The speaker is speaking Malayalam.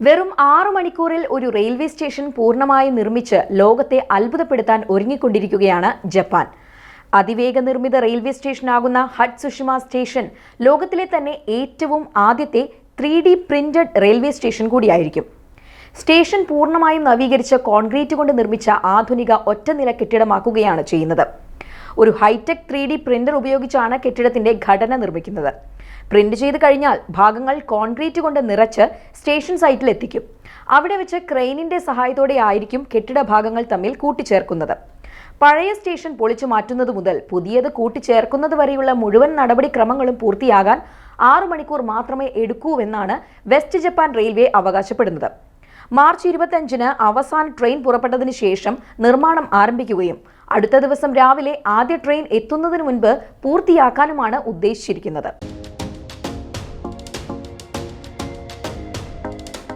വെറും 6 മണിക്കൂറിൽ ഒരു റെയിൽവേ സ്റ്റേഷൻ പൂർണ്ണമായും നിർമ്മിച്ച് ലോകത്തെ അത്ഭുതപ്പെടുത്താൻ ഒരുങ്ങിക്കൊണ്ടിരിക്കുകയാണ് ജപ്പാൻ. അതിവേഗ നിർമ്മിത റെയിൽവേ സ്റ്റേഷനാകുന്ന ഹട്സുഷിമ സ്റ്റേഷൻ ലോകത്തിലെ തന്നെ ഏറ്റവും ആദ്യത്തെ 3D പ്രിന്റഡ് റെയിൽവേ സ്റ്റേഷൻ കൂടിയായിരിക്കും. സ്റ്റേഷൻ പൂർണ്ണമായും നവീകരിച്ച കോൺക്രീറ്റ് കൊണ്ട് നിർമ്മിച്ച ആധുനിക ഒറ്റനില കെട്ടിടമാക്കുകയാണ് ചെയ്യുന്നത്. ഒരു ഹൈടെക് 3D പ്രിന്റർ ഉപയോഗിച്ചാണ് കെട്ടിടത്തിന്റെ ഘടന നിർമ്മിക്കുന്നത്. പ്രിന്റ് ചെയ്ത് കഴിഞ്ഞാൽ ഭാഗങ്ങൾ കോൺക്രീറ്റ് കൊണ്ട് നിറച്ച് സ്റ്റേഷൻ സൈറ്റിൽ എത്തിക്കും. അവിടെ വെച്ച് ക്രെയിനിന്റെ സഹായത്തോടെ ആയിരിക്കും കെട്ടിട ഭാഗങ്ങൾ തമ്മിൽ കൂട്ടിച്ചേർക്കുന്നത്. പഴയ സ്റ്റേഷൻ പൊളിച്ചു മാറ്റുന്നത് മുതൽ പുതിയത് കൂട്ടിച്ചേർക്കുന്നത് വരെയുള്ള മുഴുവൻ നടപടിക്രമങ്ങളും പൂർത്തിയാകാൻ 6 മണിക്കൂർ മാത്രമേ എടുക്കൂവെന്നാണ് വെസ്റ്റ് ജപ്പാൻ റെയിൽവേ അവകാശപ്പെടുന്നത്. മാർച്ച് 25-ന് അവസാന ട്രെയിൻ പുറപ്പെട്ടതിന് ശേഷം നിർമ്മാണം ആരംഭിക്കുകയും അടുത്ത ദിവസം രാവിലെ ആദ്യ ട്രെയിൻ എത്തുന്നതിന് മുൻപ് പൂർത്തിയാക്കാനുമാണ് ഉദ്ദേശിച്ചിരിക്കുന്നത്.